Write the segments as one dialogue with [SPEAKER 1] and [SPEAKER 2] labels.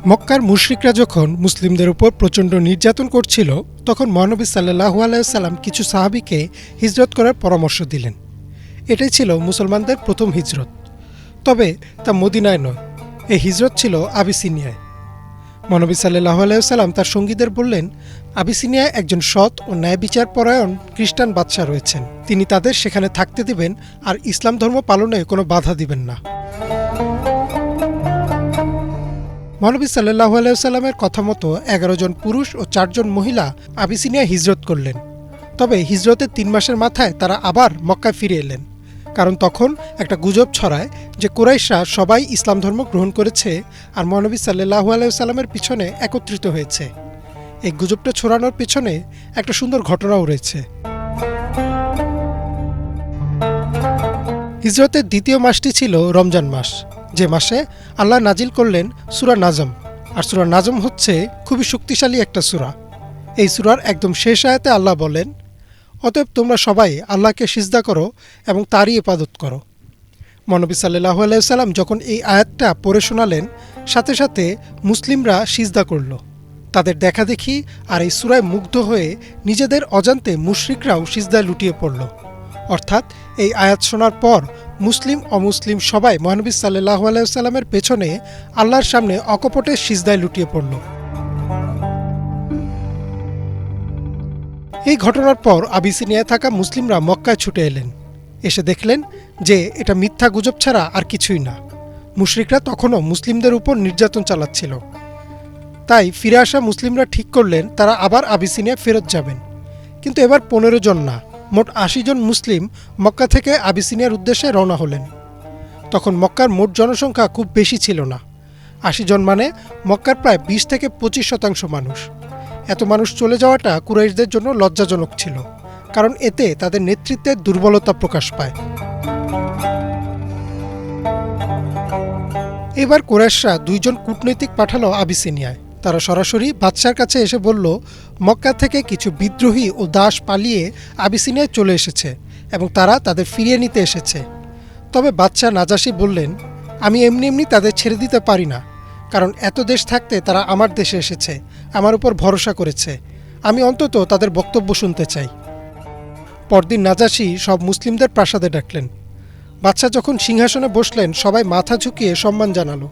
[SPEAKER 1] মক্কার মুশরিকরা যখন মুসলিমদের উপর প্রচণ্ড নির্যাতন করছিল তখন মহানবী সাল্লাল্লাহু আলাইহি সাল্লাম কিছু সাহাবীকে হিজরত করার পরামর্শ দিলেন। এটাই ছিল মুসলমানদের প্রথম হিজরত। তবে তা মদিনায় নয়, এই হিজরত ছিল আবিসিনিয়ায়। মহানবী সাল্লাল্লাহু আলাইহি সাল্লাম তার সঙ্গীদের বললেন, আবিসিনিয়ায় একজন সৎ ও ন্যায় বিচার পরায়ণ খ্রিস্টান বাদশাহ রয়েছেন, তিনি তাদের সেখানে থাকতে দিবেন আর ইসলাম ধর্ম পালনে কোনো বাধা দিবেন না। মহানবী সাল্লাল্লাহু আলাইহি সাল্লামের কথা মতো ১১ জন পুরুষ ও ৪ জন মহিলা আবিসিনিয়া হিজরত করলেন। তবে হিজরতের ৩ মাসের মাথায় তারা আবার মক্কায় ফিরে এলেন, কারণ তখন একটা গুজব ছড়ায় যে কুরাইশরা সবাই ইসলাম ধর্ম গ্রহণ করেছে আর মহানবী সাল্লাল্লাহু আলাইহি সাল্লামের পিছনে একত্রিত হয়েছে। এই গুজবটা ছড়ানোর পিছনে একটা সুন্দর ঘটনাও রয়েছে। হিজরতের দ্বিতীয় মাসটি ছিল রমজান মাস, যে মাসে আল্লাহ নাজিল করলেন সূরা নাজম। আর সূরা নাজম হচ্ছে খুবই শক্তিশালী একটা সূরা। এই সূরার একদম শেষ আয়াতে আল্লাহ বলেন, অতএব তোমরা সবাই আল্লাহকে সিজদা করো এবং তারই ইবাদত করো। মহানবী সাল্লাল্লাহু আলাইহি সাল্লাম যখন এই আয়াতটা পড়ে শোনালেন, সাথে সাথে মুসলিমরা সিজদা করল। তাদের দেখাদেখি আর এই সূরায় মুগ্ধ হয়ে নিজেদের অজান্তে মুশরিকরাও সিজদায় লুটিয়ে পড়ল। অর্থাৎ এই আয়াত শোনার পর মুসলিম অমুসলিম সবাই মহানবী সাল্লাল্লাহু আলাইহি সাল্লামের পেছনে আল্লাহর সামনে অকপটে সিজদায় লুটিয়ে পড়ল। এই ঘটনার পর আবিসিনিয়ায় থাকা মুসলিমরা মক্কায় ছুটে এলেন। এসে দেখলেন যে এটা মিথ্যা গুজব ছাড়া আর কিছুই না। মুশরিকরা তখনও মুসলিমদের উপর নির্যাতন চালাচ্ছিল। তাই ফিরে আসা মুসলিমরা ঠিক করলেন তারা আবার আবিসিনিয়া ফেরত যাবেন। কিন্তু এবার ১৫ জন না, মোট ৮০ জন মুসলিম মক্কা থেকে আবিসিনিয়ার উদ্দেশ্যে রওনা হলেন। তখন মক্কার মোট জনসংখ্যা খুব বেশি ছিল না। ৮০ জন মানে মক্কার প্রায় ২০ থেকে ২৫% মানুষ। এত মানুষ চলে যাওয়াটা কুরাইশদের জন্য লজ্জাজনক ছিল, কারণ এতে তাদের নেতৃত্বের দুর্বলতা প্রকাশ পায়। এবার কুরাইশরা ২ জন কূটনৈতিক পাঠালো আবিসিনিয়ায়। তারা সরাসরি বাদশার কাছে এসে বলল, মক্কা থেকে কিছু বিদ্রোহী ও দাস পালিয়ে আবিসিনিয়ায় চলে এসেছে এবং তারা তাদের ফিরিয়ে নিতে এসেছে। তবে বাদশাহ নাজাশী বললেন, আমি এমনি এমনি তাদের ছেড়ে দিতে পারি না, কারণ এত দেশ থাকতে তারা আমার দেশে এসেছে, আমার উপর ভরসা করেছে, আমি অন্তত তাদের বক্তব্য শুনতে চাই। পরদিন নাজাশী সব মুসলিমদের প্রাসাদে ডাকলেন। বাদশাহ যখন সিংহাসনে বসলেন সবাই মাথা ঝুঁকিয়ে সম্মান জানালো,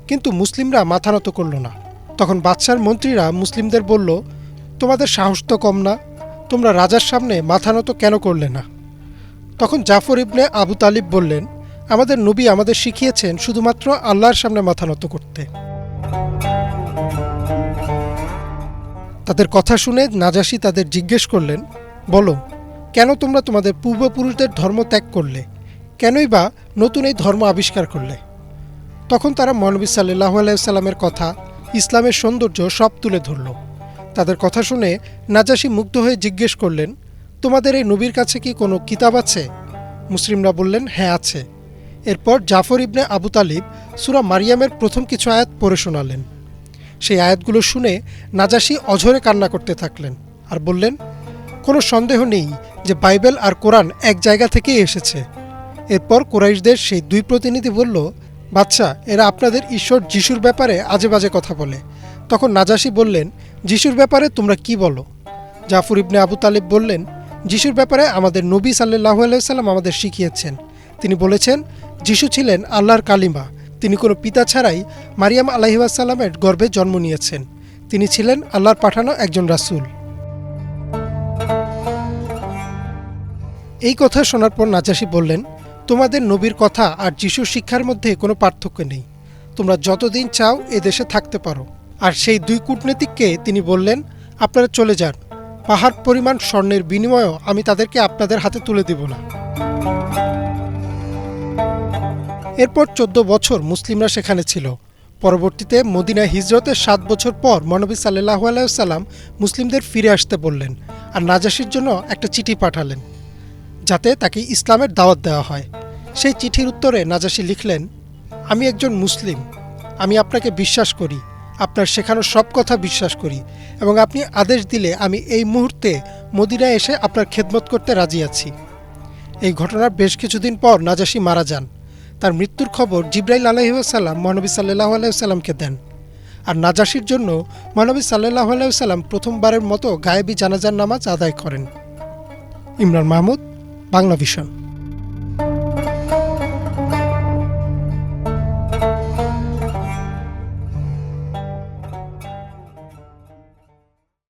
[SPEAKER 1] কিন্তু মুসলিমরা মাথা নত করল না। তখন বাদশার মন্ত্রীরা মুসলিমদের বলল, তোমাদের সাহস তো কম না, তোমরা রাজার সামনে মাথা নত কেন করলে না? তখন জাফর ইবনে আবু তালিব বললেন, আমাদের নবী আমাদের শিখিয়েছেন শুধুমাত্র আল্লাহর সামনে মাথা নত করতে। তাদের কথা শুনে নাজাশী তাদের জিজ্ঞেস করলেন, বলো, কেন তোমরা তোমাদের পূর্বপুরুষদের ধর্ম ত্যাগ করলে? কেনই বা নতুন এই ধর্ম আবিষ্কার করলে? তখন তারা মহানবী সাল্লাল্লাহু আলাইহি সাল্লামের কথা, ইসলামের সৌন্দর্য সব তুলে ধরল। তাদের কথা শুনে নাজাশী মুগ্ধ হয়ে জিজ্ঞেস করলেন, তোমাদের এই নবীর কাছে কি কোনো কিতাব আছে? মুসলিমরা বললেন, হ্যাঁ আছে। এরপর জাফর ইবনে আবু তালিব সূরা মারিয়ামের প্রথম কিছু আয়াত পড়ে শোনালেন। সেই আয়াতগুলো শুনে নাজাশী অঝরে কান্না করতে থাকলেন আর বললেন, কোনো সন্দেহ নেই যে বাইবেল আর কোরআন এক জায়গা থেকেই এসেছে। এরপর কুরাইশদের সেই ২ প্রতিনিধি বলল, বাদশা, এরা আপনাদের ঈশ্বর যিশুর ব্যাপারে আজে বাজে কথা বলে। তখন নাজাশী বললেন, যিশুর ব্যাপারে তোমরা কি বলো? জাফর ইবনে আবু তালিব বললেন, যিশুর ব্যাপারে আমাদের নবী সাল্লাল্লাহু আলাইহি সাল্লাম আমাদের শিখিয়েছেন। তিনি বলেছেন, যিশু ছিলেন আল্লাহর কালিমা, তিনি কোনো পিতা ছাড়াই মারিয়াম আলাইহিস সালামের গর্ভে জন্ম নিয়েছেন, তিনি ছিলেন আল্লাহর পাঠানো একজন রাসূল। এই কথা শোনার পর নাজাশী বললেন, তোমাদের নবীর কথা আর যিশুর শিক্ষার মধ্যে কোনো পার্থক্য নেই, তোমরা যতদিন চাও এদেশে থাকতে পারো। আর সেই ২ কূটনীতিককে তিনি বললেন, আপনারা চলে যান, পাহাড় পরিমাণ স্বর্ণের বিনিময়েও আমি তাদেরকে আপনাদের হাতে তুলে দেব না। এরপর ১৪ বছর মুসলিমরা সেখানে ছিল। পরবর্তীতে মদিনায় হিজরতের ৭ বছর পর মহানবী সাল্লাল্লাহু আলাইহি সাল্লাম মুসলিমদের ফিরে আসতে বললেন আর নাজাশীর জন্য একটা চিঠি পাঠালেন, যাতে তাকে ইসলামের দাওয়াত দেওয়া হয়। সেই চিঠির উত্তরে নাজাশী লিখলেন, আমি একজন মুসলিম, আমি আপনাকে বিশ্বাস করি, আপনার শেখানো সব কথা বিশ্বাস করি এবং আপনি আদেশ দিলে আমি এই মুহূর্তে মদিনায় এসে আপনার খেদমত করতে রাজি আছি। এই ঘটনার বেশ কিছুদিন পর নাজাশী মারা যান। তার মৃত্যুর খবর জিবরাইল আলাইহিস সালাম মহানবী সাল্লাল্লাহু আলাইহি সাল্লামকে দেন। আর নাজাশির জন্য মহানবী সাল্লাল্লাহু আলাইহি ওয়াসাল্লাম প্রথমবারের মতো গায়েবী জানাজার নামাজ আদায় করেন। ইমরান মাহমুদ, বাংলা ভিশন।